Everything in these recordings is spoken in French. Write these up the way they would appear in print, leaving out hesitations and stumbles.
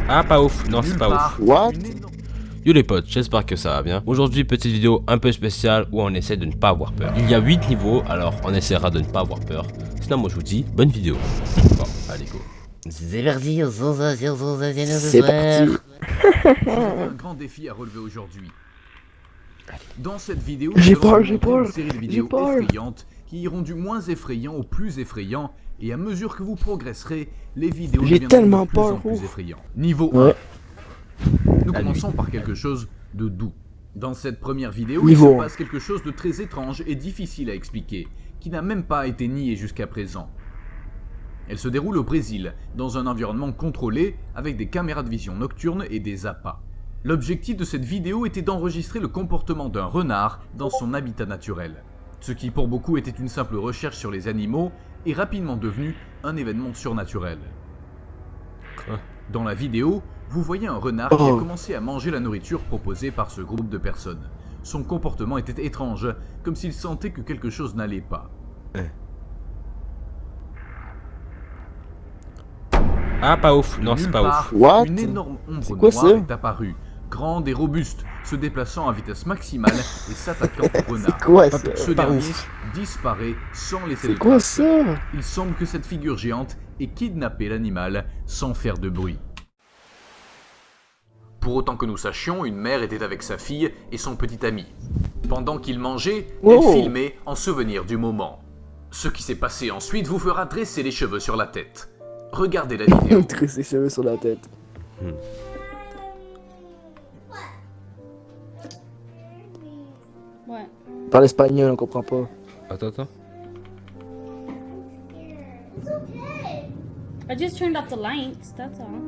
Ah, pas ouf. Non, c'est pas ouf. What? Yo les potes, j'espère que ça va bien. Aujourd'hui, petite vidéo un peu spéciale où on essaie de ne pas avoir peur. Il y a 8 niveaux, alors on essaiera de ne pas avoir peur. Sinon, moi je vous dis, bonne vidéo. Bon, allez go. C'est parti. Vous avez un grand défi à relever aujourd'hui. Dans cette vidéo, J'ai nous allons peur, vous j'ai montrer peur, une série de j'ai vidéos peur. effrayantes qui iront du moins effrayant au plus effrayant, et à mesure que vous progresserez, les vidéos J'ai deviendront tellement de plus en peur, plus ouf. effrayantes. Niveau Ouais. 1. Nous La commençons par quelque chose de doux. Dans cette première vidéo, Niveau il se un. passe quelque chose de très étrange et difficile à expliquer, qui n'a même pas été nié jusqu'à présent. Elle se déroule au Brésil, dans un environnement contrôlé, avec des caméras de vision nocturne et des appâts. L'objectif de cette vidéo était d'enregistrer le comportement d'un renard dans son habitat naturel. Ce qui pour beaucoup était une simple recherche sur les animaux est rapidement devenu un événement surnaturel. Quoi? Dans la vidéo, vous voyez un renard qui a Oh. commencé à manger la nourriture proposée par ce groupe de personnes. Son comportement était étrange, comme s'il sentait que quelque chose n'allait pas. Ah, pas ouf. Non, c'est Nulle pas part, ouf. What? une énorme ombre C'est quoi noire ça? est apparue, grande et robuste, se déplaçant à vitesse maximale et s'attaquant au renard. C'est quoi ça? Ce Pas dernier ouf. disparaît sans laisser C'est de quoi traces. ça? Il semble que cette figure géante ait kidnappé l'animal sans faire de bruit. Pour autant que nous sachions, une mère était avec sa fille et son petit ami. Pendant qu'ils mangeaient, Oh. elle filmait en souvenir du moment. Ce qui s'est passé ensuite vous fera dresser les cheveux sur la tête. Regardez la vidéo. Tresser ses cheveux sur la tête. What? Parle espagnol, on comprend pas. Attends. I just turned off the lights, that's all.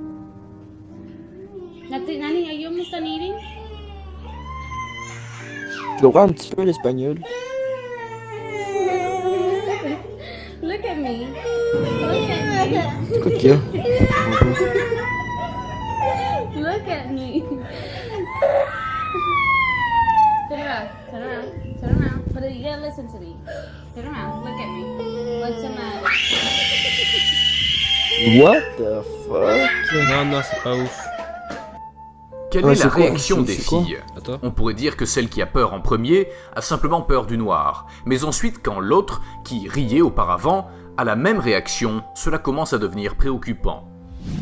Nothing, Nani, are you almost done eating? Tu comprends un petit peu l'espagnol? Look at me. Look at me. C'est quoi qu'il y a? Look at me. Turn around, turn around, turn around. But you gotta listen to me. Turn around, look at me. What's the matter? What the fuck? Non, c'est pas ouf. Quelle Ouais, est la c'est quoi? réaction des C'est quoi? filles? Attends. On pourrait dire que celle qui a peur en premier a simplement peur du noir. Mais ensuite, quand l'autre, qui riait auparavant, a la même réaction, cela commence à devenir préoccupant.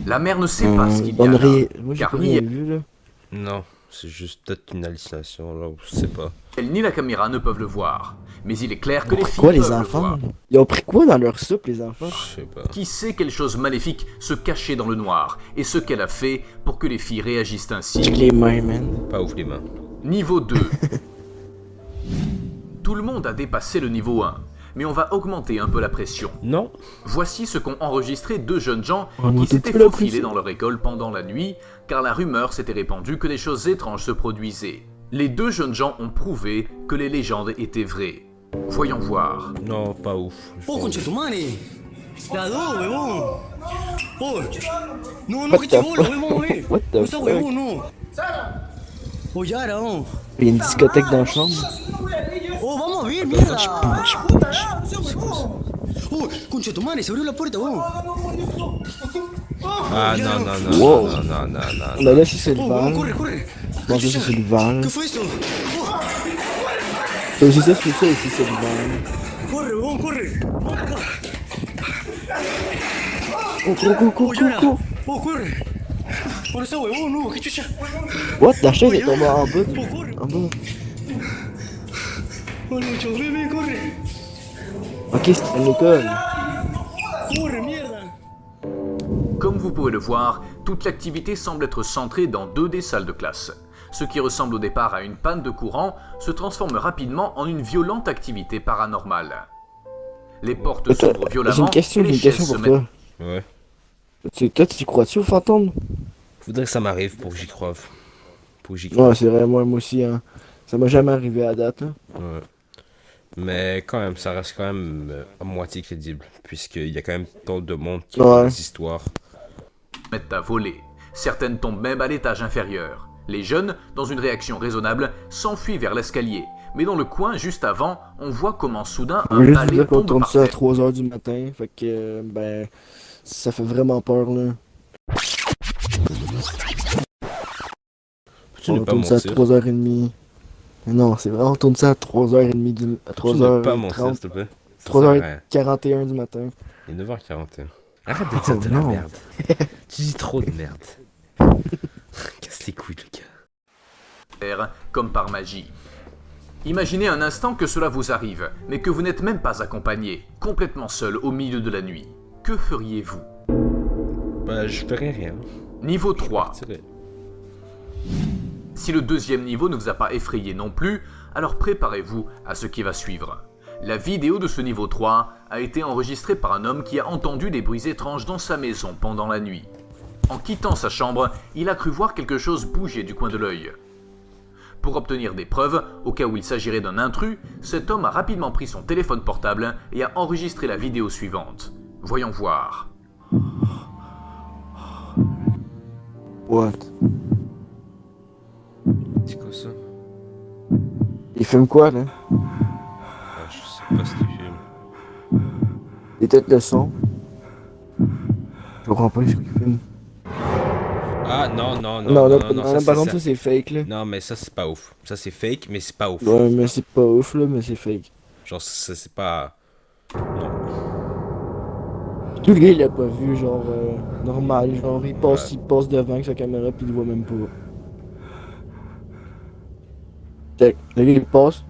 La mère ne sait pas ce qu'il y a bonne là, Moi j'ai car pas ni rien vu là. Non, c'est juste peut-être une hallucination, là, je sais pas. elle ni la caméra ne peuvent le voir. Mais il est clair que Ils ont les pris filles quoi les peuvent le enfants? voir. Ils ont pris quoi dans leur soupe les enfants? Je sais pas. Qui sait quelle chose maléfique se cachait dans le noir, et ce qu'elle a fait pour que les filles réagissent ainsi. Check les mains man. Pas ouf les mains. Niveau 2. Tout le monde a dépassé le niveau 1, mais on va augmenter un peu la pression. Non. Voici ce qu'ont enregistré deux jeunes gens On qui monte s'étaient tout la faufilés pression. dans leur école pendant la nuit, car la rumeur s'était répandue que des choses étranges se produisaient. Les deux jeunes gens ont prouvé que les légendes étaient vraies. Voyons voir. Non, pas ouf. Oh, concha tu madre. La dos, huevón. Oh. No, no, What que the chibola, fuck? huevón, güey. What the No sea fuck? huevón, no. Oh, Yara, oh. Il y a une discothèque dans la chambre. Oh, vamos a ver, mierda. Oh, concha tu madre, se abrió la puerta, huevón. Ah Yara. non. Wow. Non. Bah là si c'est le Oh, vent. huevón, corre, corre. Bon ça c'est le vent là. ¿Qué fue eso? Oh, C'est ça ici c'est le vent. corre, huevón, corre. Oh cours. Oh, corre. Oh, no sea huevón, no, qué chucha. What? La chaise est tombée en bas. Oh, corre. En bas. Oh, Lucho, ven, corre. Ok c'est une école. Corre, mierda. Comme vous pouvez le voir, toute l'activité semble être centrée dans deux des salles de classe. Ce qui ressemble au départ à une panne de courant se transforme rapidement en une violente activité paranormale. Les portes Attends, s'ouvrent j'ai violemment une question et les chaises se pour mettent... toi. Ouais. Toi tu crois-tu aux fantômes? Faudrait que ça m'arrive pour que j'y croie. Pour que j'y croie. Ouais c'est vrai moi aussi hein. Ça m'a jamais arrivé à date hein. Ouais. Mais quand même, ça reste quand même à moitié crédible. Puisqu'il y a quand même tant de monde qui Ouais. ont des histoires. mettent à voler. Certaines tombent même à l'étage inférieur. Les jeunes, dans une réaction raisonnable, s'enfuient vers l'escalier. Mais dans le coin, juste avant, on voit comment soudain On va un juste balai dire qu'on tombe tourne par ça à terre. 3h du matin. Fait que ben ça fait vraiment peur là. Peux-tu ne On pas tourne ça à mentir? 3h30. Non, c'est vrai, on tourne ça à 3h30 à Peux-tu ne pas mentir, 3h30, s'il te plaît? Ça sert à rien. 3h41 du matin. Il est 9h41. Arrête de dire de la non. merde. Tu dis trop de merde. Casse les couilles, le gars. Comme par magie. Imaginez un instant que cela vous arrive, mais que vous n'êtes même pas accompagné, complètement seul au milieu de la nuit. Que feriez-vous? Bah, je ferais rien. Niveau 3. Partirais. Si le deuxième niveau ne vous a pas effrayé non plus, alors préparez-vous à ce qui va suivre. La vidéo de ce niveau 3 a été enregistrée par un homme qui a entendu des bruits étranges dans sa maison pendant la nuit. En quittant sa chambre, il a cru voir quelque chose bouger du coin de l'œil. Pour obtenir des preuves, au cas où il s'agirait d'un intrus, cet homme a rapidement pris son téléphone portable et a enregistré la vidéo suivante. Voyons voir. What? C'est quoi ça? Il filme quoi, là? Ah, je sais pas ce qu'il filme. Il tête le son. Je comprends pas ce qu'il filme. Ah, non, non, non, Non, non, là, non, non, par contre, ça c'est fake, là. Non, mais ça, c'est pas ouf. Ça, c'est fake, mais c'est pas ouf. Ouais, mais c'est pas ouf, là, mais c'est fake. Genre, ça, c'est pas... Non. Tout le gars, il l'a pas vu, genre, normal. Genre, il passe devant avec sa caméra, puis il le voit même pas. Check. Le gars, il passe.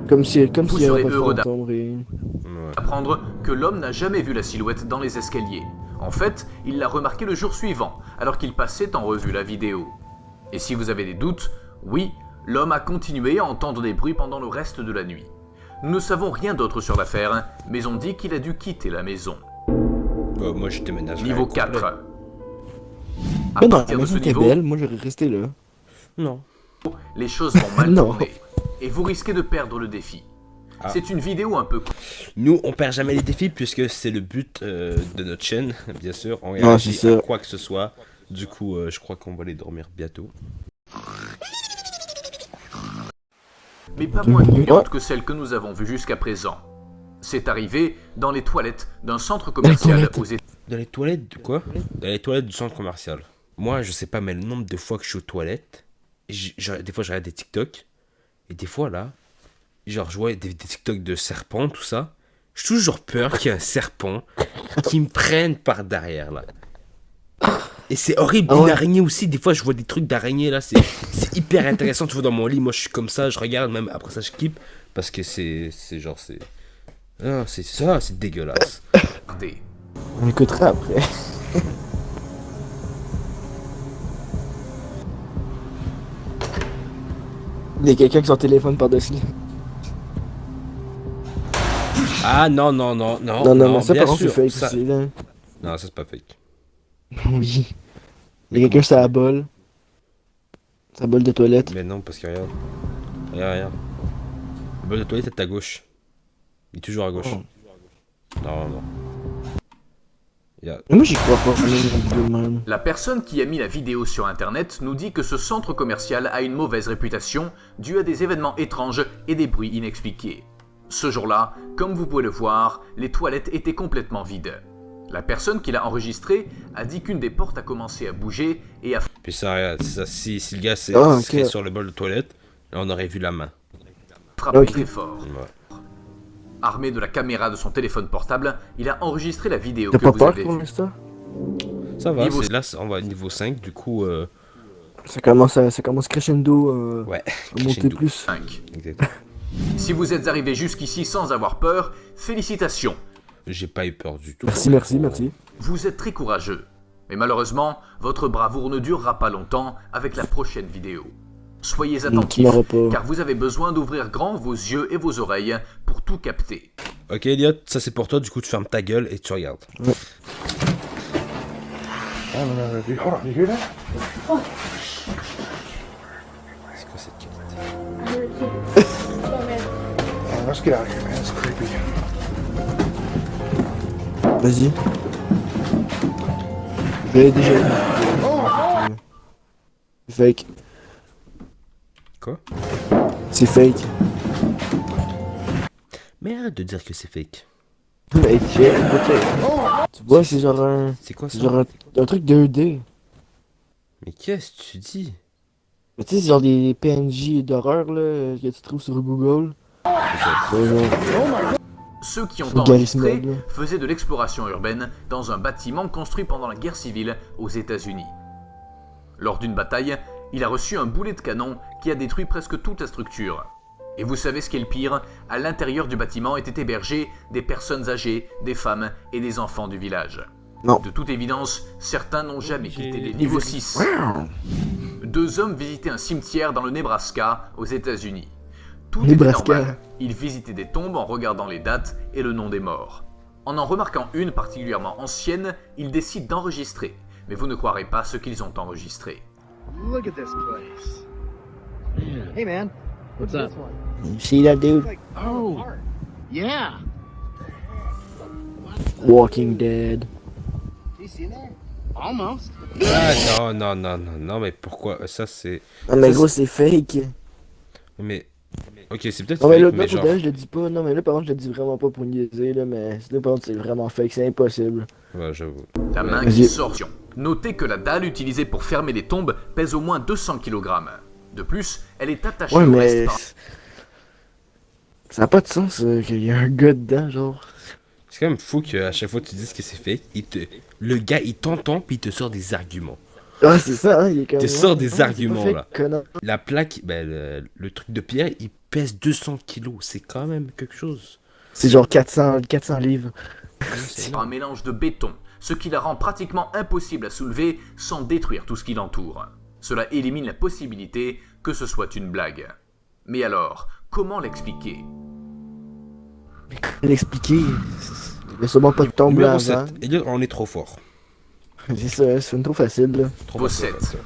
Comme s'il y avait serez pas de heureux fantôme, rien. Ouais. Apprendre que l'homme n'a jamais vu la silhouette dans les escaliers. En fait, il l'a remarqué le jour suivant, alors qu'il passait en revue la vidéo. Et si vous avez des doutes, oui, l'homme a continué à entendre des bruits pendant le reste de la nuit. Nous ne savons rien d'autre sur l'affaire, mais on dit qu'il a dû quitter la maison. Bah, moi, je déménagerais. Niveau complet. 4. À Mais non, la partir de maison ce était niveau, belle, moi j'aurais resté là. Non. les choses vont mal Non. tourner. Et vous risquez de perdre le défi. Ah. C'est une vidéo un peu Nous, on perd jamais les défis puisque c'est le but de notre chaîne, bien sûr. On Ouais, réagit c'est ça. à quoi que ce soit. Du coup, je crois qu'on va aller dormir bientôt. mais pas moins humiliante Ouais. que celle que nous avons vue jusqu'à présent. C'est arrivé dans les toilettes d'un centre commercial toilettes. aux États-Unis. Dans les toilettes de quoi? Dans les toilettes du centre commercial. Moi, je sais pas, mais le nombre de fois que je suis aux toilettes, des fois, je regarde des TikTok. Et des fois, là, genre, je vois des TikTok de serpents, tout ça. J'ai toujours peur qu'il y ait un serpent qui me prenne par derrière, là. Et c'est horrible. Ah Une ouais. araignée aussi, des fois, je vois des trucs d'araignée, là. C'est hyper intéressant. Tu vois, dans mon lit, moi, je suis comme ça, je regarde, même après ça, je kiffe. Parce que c'est genre, c'est. Ah, c'est ça, c'est dégueulasse. On écoutera après. Il y a quelqu'un qui son téléphone par-dessus. Ah, non, non, non, non. Non, mais ça bien par contre c'est sûr, fake ça- aussi, là. Non, ça, c'est pas fake. Oui. Il y a quelqu'un sur la bol. Sa bol de toilette. Mais non, parce que regarde. Regarde. Le bol de toilette est à gauche. Il est toujours à gauche. Oh. Non, non. Mais moi j'y crois pas, on est une vidéo de même. La personne qui a mis la vidéo sur internet nous dit que ce centre commercial a une mauvaise réputation due à des événements étranges et des bruits inexpliqués. Ce jour-là, comme vous pouvez le voir, les toilettes étaient complètement vides. La personne qui l'a enregistré a dit qu'une des portes a commencé à bouger et a Puis ça, regarde, ça, si le gars Ah, ok. serait sur le bol de toilette, là, on aurait vu la main. frappé Ok. très fort. Ouais. Armé de la caméra de son téléphone portable, il a enregistré la vidéo T'as que pas vous peur avez pour vue. l'instant? Ça va, Niveau- là, on va à niveau 5, du coup, Ça commence crescendo ouais. à monter crescendo. plus. 5. Exactement. Si vous êtes arrivé jusqu'ici sans avoir peur, félicitations. J'ai pas eu peur du tout. Merci. Vous êtes très courageux. Mais malheureusement, votre bravoure ne durera pas longtemps avec la prochaine vidéo. Soyez Tu attentifs, m'auras pas. car vous avez besoin d'ouvrir grand vos yeux et vos oreilles pour tout capter. Ok, Elliot, ça c'est pour toi, du coup, tu fermes ta gueule et tu regardes. Ouais. Hold on, you hear that? C'est quoi cette qualité? I heard it too. Oh man. Let's get out of here, man. It's creepy. Vas-y. J'ai déjà vu. C'est fake. Quoi? C'est fake. Mais arrête de dire que c'est fake. Mais check, tu vois, c'est genre un. C'est quoi ça? C'est genre un truc 2D. Mais qu'est-ce que tu dis? Mais tu sais, c'est genre des PNJ d'horreur là, que tu trouves sur Google. C'est genre. Ceux qui ont Faut Garry's enregistré Mod, là. faisaient de l'exploration urbaine dans un bâtiment construit pendant la guerre civile aux États-Unis. Lors d'une bataille, il a reçu un boulet de canon qui a détruit presque toute la structure. Et vous savez ce qui est le pire? À l'intérieur du bâtiment étaient hébergées des personnes âgées, des femmes et des enfants du village. Non. De toute évidence, certains n'ont jamais quitté les niveaux 6. Deux hommes visitaient un cimetière dans le Nebraska, aux États-Unis. Tout était Nebraska. normal. Ils visitaient des tombes en regardant les dates et le nom des morts. En remarquant une particulièrement ancienne, ils décident d'enregistrer. Mais vous ne croirez pas ce qu'ils ont enregistré. Look at this place. Hey man, what's up? You see that dude? Oh, yeah. Walking Dead. You see that? Almost. Ah non, mais pourquoi? Ça c'est. Non mais Ça, gros, c'est fake. Mais. Ok, c'est peut-être Non mais fake, là, mais pour genre. de, je le dis pas. Non mais là, par contre, je le dis vraiment pas pour niaiser, là, mais là, par contre, c'est vraiment fake, c'est impossible. Ouais, j'avoue. La main qui sort. Notez que la dalle utilisée pour fermer les tombes pèse au moins 200 kg. De plus, elle est attachée Ouais, au mais. reste par... Ça a pas de sens qu'il y a un gars dedans, genre. C'est quand même fou qu'à chaque fois que tu dises que c'est fake, le gars il t'entend puis il te sort des arguments. Ah, c'est ça, hein, il est comme. Tu sors des Ah, c'est pas arguments, fake, là. connard. La plaque, ben, le truc de pierre, il pèse 200 kilos. C'est quand même quelque chose. C'est genre 400 livres. par un mélange de béton, ce qui la rend pratiquement impossible à soulever sans détruire tout ce qui l'entoure. Cela élimine la possibilité que ce soit une blague. Mais alors, comment l'expliquer? L'expliquer. Il y a sûrement pas de tombe là Numéro avant. 7. Elliot, on est trop fort. C'est ça, c'est une trop facile, là. Trop Vos fort, 7.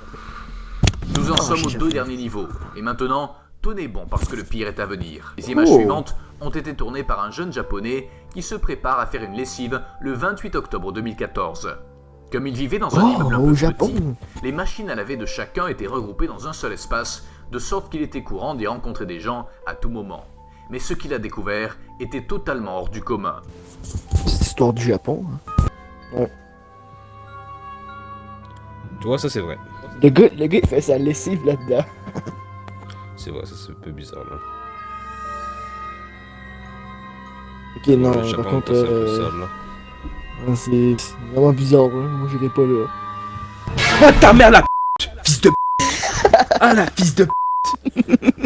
Nous en sommes aux j'ai 2 fait. derniers niveaux. Et maintenant, tenez bon parce que le pire est à venir. Les images Oh. suivantes ont été tournées par un jeune japonais qui se prépare à faire une lessive le 28 octobre 2014. Comme il vivait dans un Oh, immeuble un au peu Japon. petit, les machines à laver de chacun étaient regroupées dans un seul espace, de sorte qu'il était courant d'y rencontrer des gens à tout moment. Mais ce qu'il a découvert était totalement hors du commun. C'est l'histoire du Japon. Hein. Tu vois, ça c'est vrai. Le gars, il fait sa lessive là-dedans. C'est vrai, ça c'est un peu bizarre là. Ok, non, Le par Japon, contre, c'est un peu sale là. c'est vraiment bizarre, hein. Moi j'irai pas là. Ah ta mère la p***! Fils de p***! Ah la fils de p***!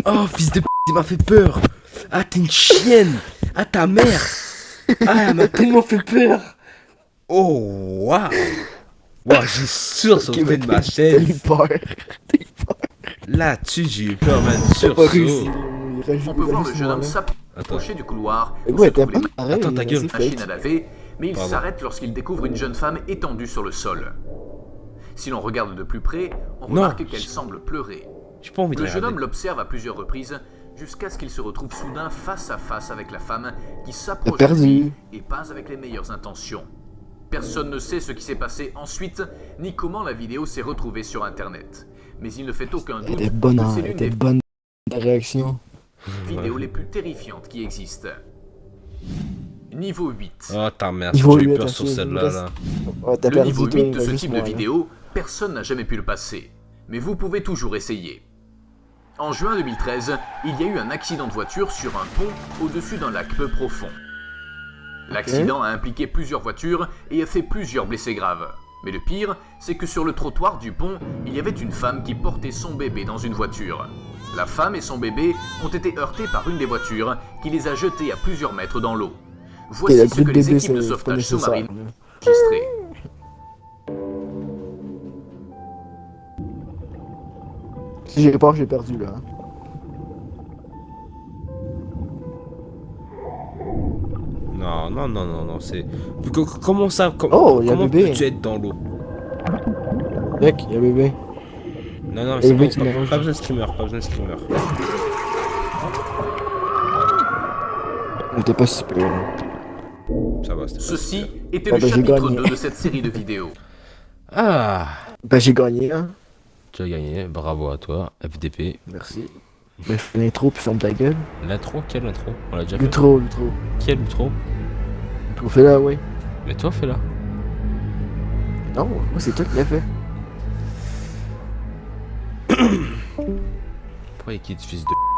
Oh fils de p***, il m'a fait peur! Ah t'es une chienne! Ah ta mère! Ah elle m'a tellement fait peur! Oh waouh! Waouh, j'ai sursauté de ma T'as chaise! eu peur. Là-dessus, j'ai eu peur, man, T'as pas réussi. sursaut! On peut voir le jeune homme s'approcher du couloir où Ouais, se t'es trouvent les pas pareil. Attends, ta gueule. c'est machines fake. à laver, mais il Pardon. s'arrête lorsqu'il découvre une jeune femme étendue sur le sol. Si l'on regarde de plus près, on Non. remarque qu'elle semble pleurer. J'ai pas envie de Le jeune regarder. homme l'observe à plusieurs reprises, jusqu'à ce qu'il se retrouve soudain face à face avec la femme qui s'approche de perdu. lui et pas avec les meilleures intentions. Personne ne sait ce qui s'est passé ensuite, ni comment la vidéo s'est retrouvée sur internet. Mais il ne fait aucun Elle doute était bonne, que hein, c'est elle l'une était des bonne ta réaction. vidéos les plus terrifiantes qui existent. Niveau 8. Oh ta mère, Niveau j'ai eu 8, peur ok, sur il celle-là reste- là. Ouais, t'as Le perdu niveau toi, 8 il de va ce juste type de moi, là. vidéo, personne n'a jamais pu le passer. Mais vous pouvez toujours essayer. En juin 2013, il y a eu un accident de voiture sur un pont au-dessus d'un lac peu profond. L'accident a impliqué plusieurs voitures et a fait plusieurs blessés graves. Mais le pire, c'est que sur le trottoir du pont, il y avait une femme qui portait son bébé dans une voiture. La femme et son bébé ont été heurtés par une des voitures qui les a jetés à plusieurs mètres dans l'eau. Ok, Voici le ce coup que de les bébé, équipes de c'est pas sauvetage nécessaire. sous-marine là. ont enregistré. Si j'ai peur, j'ai perdu là. Hein. Non, c'est. Comment ça? Oh, y a comment bébé. peux-tu être dans l'eau? Mec, y'a bébé. Non, Et c'est le bon, mec, il mélange. pas besoin de screamer, pas besoin de screamer. Il était pas si peur. Ça va, c'était pas Ceci super. était Ah le bah, j'ai chapitre gagné. 2 de cette série de vidéos. Ah! Bah j'ai gagné, hein. Tu as gagné, bravo à toi, FDP. Merci. Bah, fais l'intro puis ferme ta gueule. L'intro? Quelle intro? On l'a déjà fait. L'intro. Quelle intro? L'intro, fais-la, ouais. Mais toi, fais-la. Non, moi c'est toi qui l'as fait. Pourquoi il quitte, fils de...